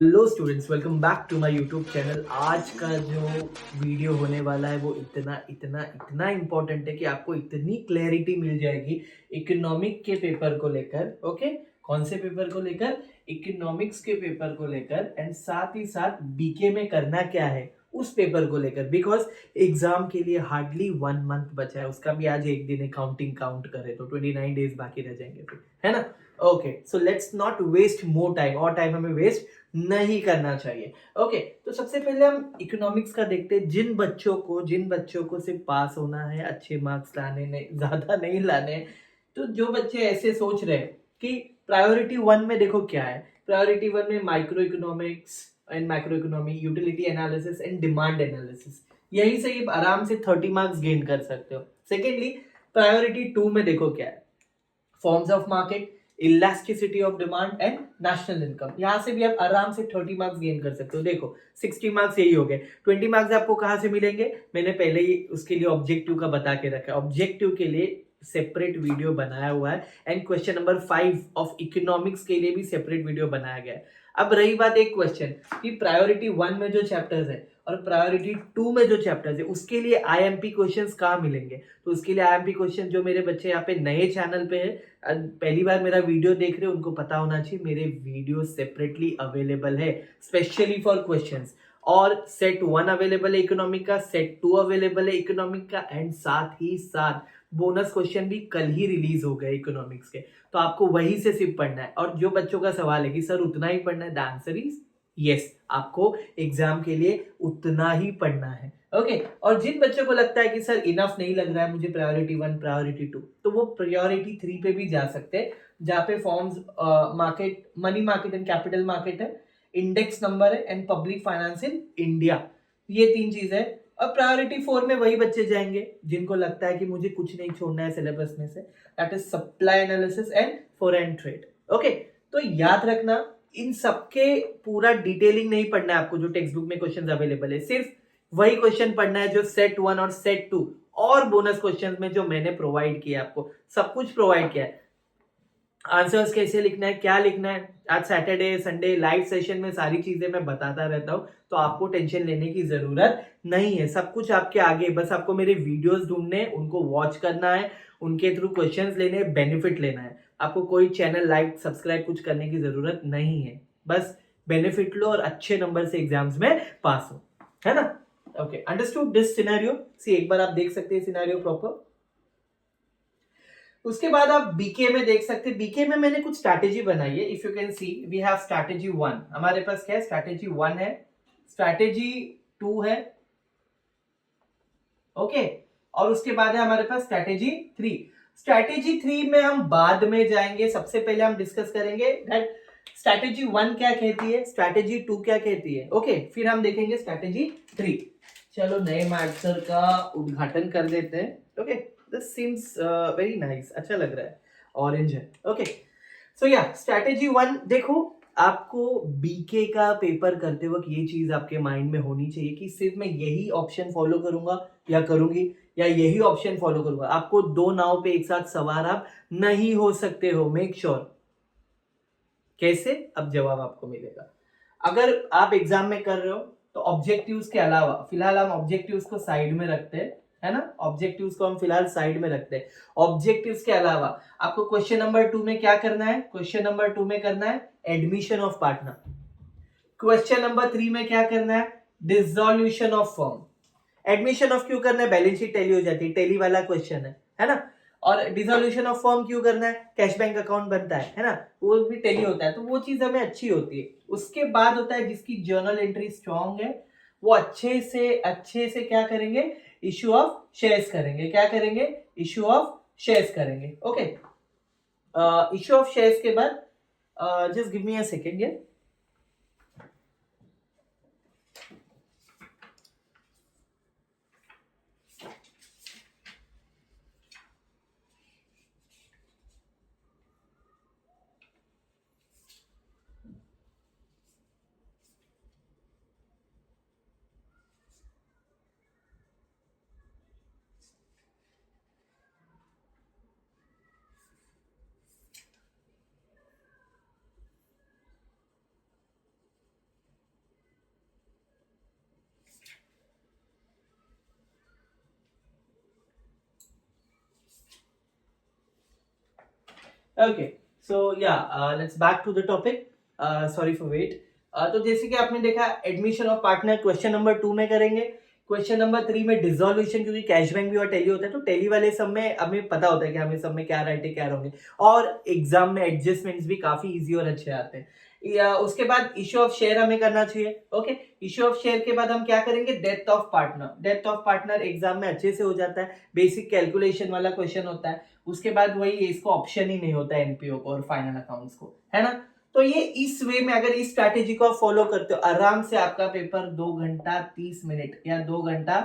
Hello students, welcome back to my YouTube channel. आज का जो वीडियो होने वाला है वो इतना इतना इतना इम्पोर्टेंट है कि आपको इतनी क्लैरिटी मिल जाएगी इकोनॉमिक के पेपर को लेकर। ओके, कौन से पेपर को लेकर? इकोनॉमिक्स के पेपर को लेकर, एंड साथ ही साथ बीके में करना क्या है उस पेपर को लेकर। बिकॉज एग्जाम के लिए हार्डली 1 मंथ बचा है, उसका भी आज एक दिन है, काउंटिंग काउंट करे तो 29 डेज बाकी रह जाएंगे फिर, है ना। Okay, so let's not waste more time, और टाइम हमें वेस्ट नहीं करना चाहिए। ओके, तो सबसे पहले हम इकोनॉमिक्स का देखते हैं। जिन बच्चों को सिर्फ पास होना है, अच्छे मार्क्स लाने, नहीं ज्यादा नहीं लाने, तो जो बच्चे ऐसे सोच रहे हैं कि प्रायोरिटी 1 में देखो क्या है। प्रायोरिटी 1 में micro economics and macro economy, utility analysis and demand analysis, यही से ये आराम से 30 मार्क्स गेन कर सकते हो। सेकेंडली, प्रायोरिटी 2 में देखो क्या है। Forms of market, elasticity of demand and national income. यहां से भी आप आराम से 30 मार्क्स गेन कर सकते हो। देखो 60 मार्क्स यही हो गए, 20 मार्क्स आपको कहां से मिलेंगे? मैंने पहले ही उसके लिए ऑब्जेक्टिव का बता के रखा है। ऑब्जेक्टिव के लिए सेपरेट वीडियो बनाया हुआ है, and question number 5 of economics के लिए भी सेपरेट वीडियो बनाया गया है। अब रही बात एक क्वेश्चन कि प्रायोरिटी 1 में जो चैप्टर्स है और प्रायोरिटी 2 में जो चैप्टर्स है उसके लिए आईएमपी क्वेश्चंस कहाँ मिलेंगे? तो उसके लिए आईएमपी क्वेश्चन, जो मेरे बच्चे यहाँ पे नए चैनल पे है, पहली बार मेरा वीडियो देख रहे हो, उनको पता होना चाहिए मेरे वीडियो सेपरेटली अवेलेबल है स्पेशली फॉर क्वेश्चंस। और सेट 1 अवेलेबल है इकोनॉमिक का, सेट 2 अवेलेबल है इकोनॉमिक का, एंड साथ ही साथ बोनस क्वेश्चन भी कल ही रिलीज हो गए इकोनॉमिक्स के। तो आपको वही से सिर्फ पढ़ना है। और जो बच्चों का सवाल है कि सर उतना ही पढ़ना है, द आंसर इज यस, आपको एग्जाम के लिए उतना ही पढ़ना है। ओके, और जिन बच्चों को लगता है कि सर इनफ नहीं लग रहा है मुझे प्रायोरिटी 1 प्रायोरिटी 2, तो वो प्रायोरिटी 3 पे भी जा सकते हैं, जहाँ पे forms market, money market and capital market है, इंडेक्स नंबर है, and public finance in India. ये 3 चीजें है। और प्रायोरिटी 4 में वही बच्चे जाएंगे जिनको लगता है कि मुझे कुछ नहीं छोड़ना है सिलेबस में से, that is supply analysis and foreign trade. Okay, तो याद रखना इन सबके पूरा डिटेलिंग नहीं पढ़ना है आपको, जो टेक्स्ट बुक में क्वेश्चन अवेलेबल है। सिर्फ वही क्वेश्चन पढ़ना है जो सेट 1 और सेट 2 और बोनस क्वेश्चन में जो मैंने प्रोवाइड किया, आपको सब कुछ प्रोवाइड किया है। आंसर्स कैसे लिखना है, क्या लिखना है, आज सैटरडे संडे लाइव सेशन में सारी चीजें मैं बताता रहता हूं, तो आपको टेंशन लेने की जरूरत नहीं है। सब कुछ आपके आगे, बस आपको मेरे वीडियोस ढूंढने, उनको वॉच करना है, उनके थ्रू क्वेश्चंस लेने, बेनिफिट लेना है। आपको कोई चैनल लाइक सब्सक्राइब कुछ करने की जरूरत नहीं है, बस बेनिफिट लो और अच्छे नंबर से एग्जाम्स में पास हो, है ना। Okay, understood this scenario. See एक बार आप देख सकते हैं सिनेरियो प्रॉपर। उसके बाद आप बीके में देख सकते हैं। बीके में मैंने कुछ स्ट्रैटेजी बनाई है। If you can see, we have strategy 1, हमारे पास क्या है, स्ट्रैटेजी 1 है, स्ट्रैटेजी 2 है, ओके, और उसके बाद है हमारे पास स्ट्रैटेजी 3। स्ट्रैटेजी 3 में हम बाद में जाएंगे, सबसे पहले हम डिस्कस करेंगे दैट स्ट्रैटेजी 1 क्या कहती है, स्ट्रैटेजी 2 क्या कहती है। ओके, फिर हम देखेंगे स्ट्रैटेजी 3। चलो नए मैथ्सर का उद्घाटन कर देते हैं। Okay, this seems very nice, अच्छा लग रहा है, ऑरेंज है। ओके, सो या स्ट्रैटेजी 1 देखो, आपको बीके का पेपर करते वक्त ये चीज आपके माइंड में होनी चाहिए कि सिर्फ मैं यही ऑप्शन फॉलो करूंगा या करूंगी, या यही ऑप्शन फॉलो करूंगा। आपको दो नाव पे एक साथ सवार आप नहीं हो सकते हो, मेक श्योर। कैसे? अब जवाब आपको मिलेगा। अगर आप एग्जाम में कर रहे हो तो ऑब्जेक्टिव्स के अलावा, फिलहाल हम ऑब्जेक्टिव्स को साइड में रखते हैं, है ना, ऑब्जेक्टिव्स को हम फिलहाल साइड में रखते हैं। ऑब्जेक्टिव्स के अलावा आपको क्वेश्चन नंबर 2 में क्या करना है? क्वेश्चन नंबर 2 में करना है admission of partner. Question number 3 में क्या करना है? Dissolution of firm. Admission of क्यों करना है? बैलेंस शीट टैली हो जाती है, टैली वाला क्वेश्चन है ना। और डिसोल्यूशन ऑफ फर्म क्यों करना है? कैश बैंक अकाउंट बनता है ना, वो भी टैली होता है, तो वो चीज हमें अच्छी होती है। उसके बाद होता है जिसकी जर्नल एंट्री स्ट्रांग है, वो अच्छे से क्या करेंगे? इश्यू ऑफ शेयर्स करेंगे। क्या करेंगे? इश्यू ऑफ शेयर्स करेंगे। ओके, इश्यू ऑफ शेयर्स के बाद just give me a second here. Okay, so या let's back to the topic, sorry for wait. तो जैसे कि आपने देखा admission of partner question number 2 में करेंगे, क्वेश्चन नंबर 3 में डिसोल्यूशन, क्योंकि कैश बैंक भी और टेली होता है तो टेली वाले सब में हमें पता होता है कि हमें सब में क्या राइट है क्या रॉन्ग है, और एग्जाम में एडजस्टमेंट्स भी काफी इजी और अच्छे आते हैं। या उसके बाद इश्यू ऑफ शेयर हमें करना चाहिए। ओके, इश्यू ऑफ शेयर के बाद हम क्या करेंगे, death of partner. Death of partner exam में अच्छे से हो जाता है, बेसिक कैलकुलेशन वाला क्वेश्चन होता है। उसके बाद वही इसको ऑप्शन ही नहीं होता है एनपीओ को और फाइनल अकाउंट्स को, है ना। तो ये इस वे में अगर इस स्ट्रैटेजी को आप फॉलो करते हो, आराम से आपका पेपर 2 घंटा 30 मिनट या 2 घंटा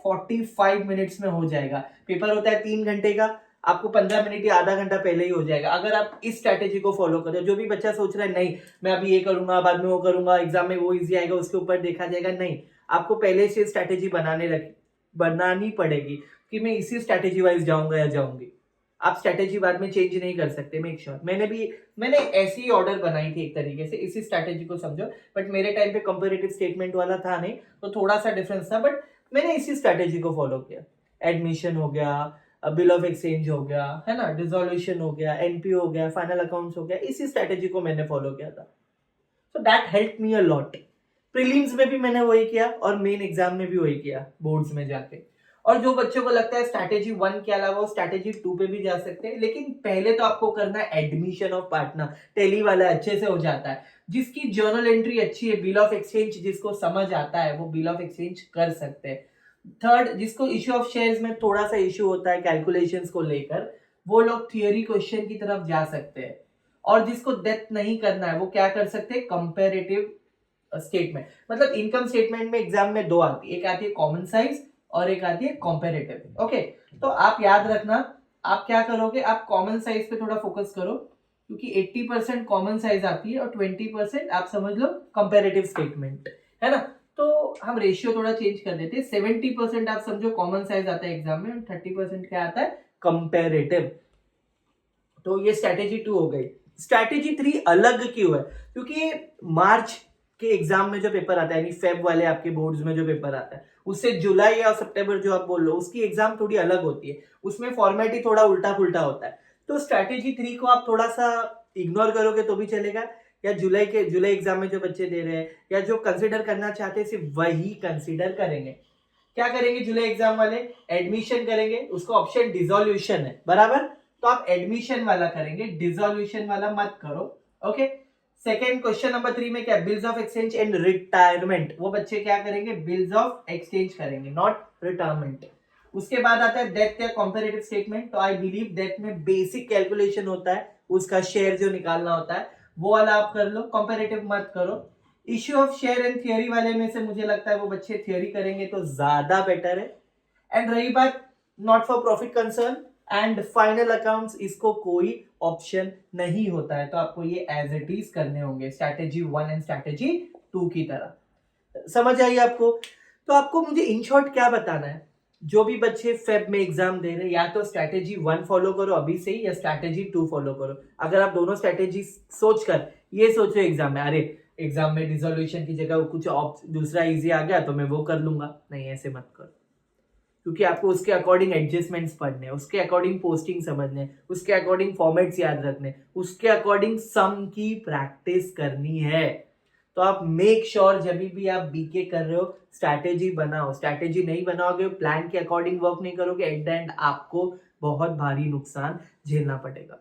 45 मिनट्स में हो जाएगा। पेपर होता है 3 घंटे का, आपको 15 मिनट या आधा घंटा पहले ही हो जाएगा अगर आप इस स्ट्रैटेजी को फॉलो करते हो। जो भी बच्चा सोच रहा है नहीं मैं अभी ये करूंगा बाद में वो करूंगा, एग्जाम में वो इजी आएगा उसके ऊपर देखा जाएगा, नहीं, आपको पहले से स्ट्रैटेजी बनानी पड़ेगी कि मैं इसी स्ट्रैटेजी वाइज जाऊंगा या जाऊंगी। आप स्ट्रैटेजी बाद में चेंज नहीं कर सकते, मेक श्योर। मैंने ऐसी ऑर्डर बनाई थी एक तरीके से, इसी स्ट्रैटेजी को समझो, बट मेरे टाइम पे कंपैरेटिव स्टेटमेंट वाला था नहीं तो थोड़ा सा डिफरेंस था, बट मैंने इसी स्ट्रैटेजी को फॉलो किया। एडमिशन हो गया, बिल ऑफ एक्सचेंज हो गया, है ना, डिसोल्यूशन हो गया, एनपीओ हो गया, फाइनल अकाउंट्स हो गया, इसी स्ट्रैटेजी को मैंने फॉलो किया था। So that help me a lot. Prelims में भी मैंने वही किया और मेन एग्जाम में भी वही किया, बोर्ड्स में जाके। और जो बच्चों को लगता है स्ट्रैटेजी 1 के अलावा वो स्ट्रैटेजी 2 पे भी जा सकते हैं, लेकिन पहले तो आपको करना है एडमिशन ऑफ पार्टनर। टेली वाला अच्छे से हो जाता है, जिसकी जर्नल एंट्री अच्छी है, बिल ऑफ एक्सचेंज जिसको समझ आता है वो बिल ऑफ एक्सचेंज कर सकते हैं। थर्ड, जिसको इश्यू ऑफ शेयर्स में थोड़ा सा इश्यू होता है कैलकुलेशंस को लेकर, वो लोग थियोरी क्वेश्चन की तरफ जा सकते हैं। और जिसको डेप्थ नहीं करना है वो क्या कर सकते हैं, कंपैरेटिव स्टेटमेंट। मतलब इनकम स्टेटमेंट में एग्जाम में 2 आती है, एक आती है कॉमन साइज और एक आती है कंपैरेटिव। ओके, तो आप याद रखना, आप क्या करोगे, आप कॉमन साइज पे थोड़ा फोकस करो, क्योंकि 80% कॉमन साइज आती है और 20% आप समझ लो कंपैरेटिव स्टेटमेंट, है ना। तो हम रेशियो थोड़ा चेंज कर देते हैं, 70% आप समझो कॉमन साइज आता है एग्जाम में और 30% क्या आता है, कंपैरेटिव। तो ये स्ट्रैटेजी 2 हो गई। स्ट्रैटेजी 3 अलग क्यों है, क्योंकि मार्च के एग्जाम में जो पेपर आता है, यानी फेब वाले आपके बोर्ड्स में जो पेपर आता है, उससे जुलाई या सितंबर जो आप बोल लो उसकी एग्जाम थोड़ी अलग होती है, उसमें फॉर्मेट ही थोड़ा उल्टा पुल्टा होता है। तो स्ट्रैटेजी 3 को आप थोड़ा सा इग्नोर करोगे तो भी चलेगा, या जुलाई एग्जाम में जो बच्चे दे रहे हैं या जो कंसिडर करना चाहते हैं सिर्फ वही कंसिडर करेंगे। क्या करेंगे जुलाई एग्जाम वाले, एडमिशन करेंगे, उसका ऑप्शन डिसोल्यूशन है, बराबर, तो आप एडमिशन वाला करेंगे, डिसोल्यूशन वाला मत करो। ओके, सेकेंड क्वेश्चन नंबर 3 में क्या, bills of exchange and retirement, वो बच्चे क्या करेंगे, बिल्स ऑफ एक्सचेंज करेंगे, नॉट रिटायरमेंट। उसके बाद आता है डेथ या कंपैरेटिव स्टेटमेंट। तो आई बिलीव डेथ में बेसिक कैलकुलेशन होता है, उसका शेयर जो निकालना होता है वो वाला आप कर लो, कंपैरेटिव मत करो। Issue of share and theory वाले में से मुझे लगता है वो बच्चे थियोरी करेंगे तो ज्यादा बेटर है। एंड रही बात not for profit concern and final accounts, इसको कोई ऑप्शन नहीं होता है, तो आपको ये एज इट इज करने होंगे स्ट्रैटेजी 1 एंड स्ट्रैटेजी 2 की तरह। समझ आई आपको। तो आपको मुझे इन शॉर्ट क्या बताना है, जो भी बच्चे फेब में एग्जाम दे रहे हैं, या तो स्ट्रैटेजी 1 फॉलो करो अभी से ही, या स्ट्रैटेजी 2 फॉलो करो। अगर आप दोनों स्ट्रैटेजी सोचकर ये सोचो एग्जाम में, अरे एग्जाम में डिसोल्यूशन की जगह कुछ दूसरा इजी आ गया तो मैं वो कर लूंगा, नहीं, ऐसे मत करो। क्योंकि आपको उसके अकॉर्डिंग एडजस्टमेंट्स पढ़ने, उसके अकॉर्डिंग पोस्टिंग समझने, उसके अकॉर्डिंग फॉर्मेट्स याद रखने, उसके अकॉर्डिंग सम की प्रैक्टिस करनी है। तो आप मेक श्योर जब भी आप बीके कर रहे हो स्ट्रैटेजी बनाओ। स्ट्रैटेजी नहीं बनाओगे, प्लान के अकॉर्डिंग वर्क नहीं करोगे, एट द एंड आपको बहुत भारी नुकसान झेलना पड़ेगा।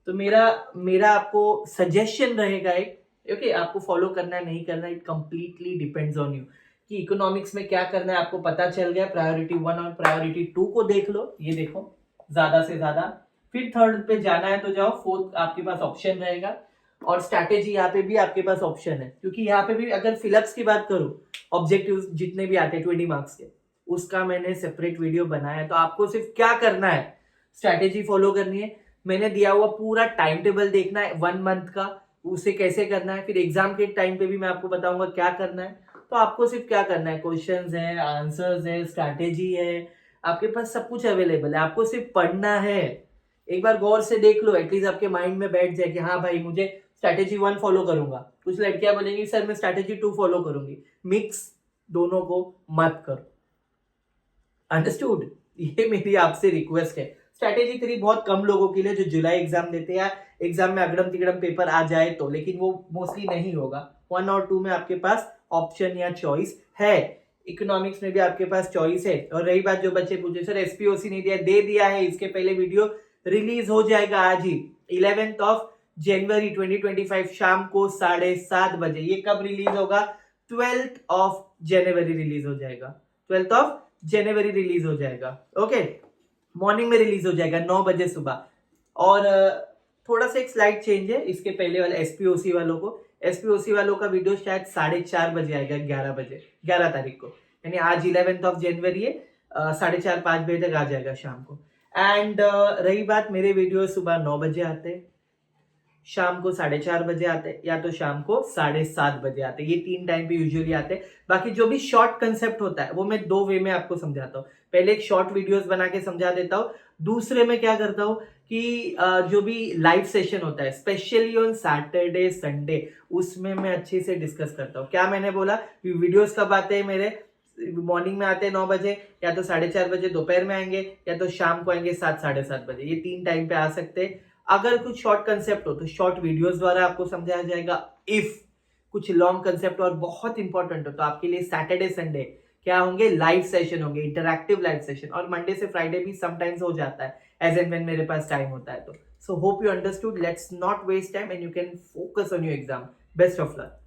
तो मेरा आपको सजेशन रहेगा एक, ओके, आपको फॉलो करना है नहीं करना, it completely depends on you कि इकोनॉमिक्स में क्या करना है। आपको पता चल गया, प्रायोरिटी 1 और प्रायोरिटी 2 को देख लो, ये देखो ज्यादा से ज्यादा, फिर थर्ड पे जाना है तो जाओ, फोर्थ आपके पास ऑप्शन रहेगा, और स्ट्रैटेजी यहाँ पे भी आपके पास ऑप्शन है। क्योंकि यहाँ पे भी अगर फिलअप्स की बात करूं, ऑब्जेक्टिव जितने भी आते हैं 20 मार्क्स के, उसका मैंने सेपरेट वीडियो बनाया है। तो आपको सिर्फ क्या करना है, स्ट्रैटेजी फॉलो करनी है, मैंने दिया हुआ पूरा टाइम टेबल देखना है 1 मंथ का, उसे कैसे करना है, फिर एग्जाम के टाइम पे भी मैं आपको बताऊंगा क्या करना है। तो आपको सिर्फ क्या करना है, क्वेश्चंस है, आंसर्स है, स्ट्रैटेजी है, आपके पास सब कुछ अवेलेबल है, आपको सिर्फ पढ़ना है। एक बार गौर से देख लो, एटलीस्ट आपके माइंड में बैठ जाए कि हाँ भाई मुझे स्ट्रैटेजी 1 फॉलो करूंगा। कुछ लड़कियां बोलेंगी सर मैं स्ट्रैटेजी 2 फॉलो करूंगी, मिक्स दोनों को मत करो। अंडरस्टूड, ये मेरी आपसे रिक्वेस्ट है। स्ट्रैटेजी 3 बहुत कम लोगों के लिए जो जुलाई एग्जाम देते हैं, एग्जाम में अगड़म तिगड़म पेपर आ जाए तो, लेकिन वो मोस्टली नहीं होगा। 1 और 2 में आपके पास ऑप्शन या चॉइस है। इकोनॉमिक्स में भी आपके पास चॉइस है। और रही बात जो बच्चे पूछे सर एसपीओसी नहीं दिया, दे दिया है, इसके पहले वीडियो रिलीज हो जाएगा आज ही 11th ऑफ जनवरी 2025 शाम को 7:30 बजे। ये कब रिलीज होगा? 12th ऑफ जनवरी रिलीज हो जाएगा। 12th ऑफ जनवरी रिलीज हो जाएगा। ओके, मॉर्निंग में रिलीज हो जाएगा 9 बजे सुबह। और थोड़ा सा एक स्लाइड चेंज है इसके पहले वाले एसपीओसी वालों को। एसपीओसी वालों का वीडियो शायद 4:30 बजे आएगा, 11 बजे, 11 तारीख को, यानी आज 11th ऑफ जनवरी है, 4:30-5 बजे तक आ जाएगा शाम को। एंड रही बात, मेरे वीडियो सुबह 9 बजे आते हैं, शाम को 4:30 बजे आते हैं, या तो शाम को 7:30 बजे आते हैं। ये 3 टाइम पे यूजुअली आते हैं। बाकी जो भी शॉर्ट कंसेप्ट होता है वो मैं 2 वे में आपको समझाता हूँ। पहले एक शॉर्ट वीडियोस बना के समझा देता हूँ, दूसरे में क्या करता हूँ कि जो भी लाइव सेशन होता है स्पेशली ऑन सैटरडे संडे, उसमें मैं अच्छे से डिस्कस करता हूँ। क्या मैंने बोला, वीडियोस कब आते हैं मेरे? मॉर्निंग में आते हैं 9 बजे, या तो 4:30 बजे दोपहर में आएंगे, या तो शाम को आएंगे 7-7:30 बजे। ये 3 टाइम पे आ सकते हैं। अगर कुछ शॉर्ट कंसेप्ट हो तो शॉर्ट वीडियोस द्वारा आपको समझाया जाएगा। इफ कुछ लॉन्ग कंसेप्ट और बहुत इंपॉर्टेंट हो तो आपके लिए सैटरडे संडे क्या होंगे? लाइव सेशन होंगे, इंटरैक्टिव लाइव सेशन। और मंडे से फ्राइडे भी समटाइम्स हो जाता है, एज एंड व्हेन मेरे पास टाइम होता है तो। So hope you understood. Let's not waste time and you can focus on your exam. Best of luck.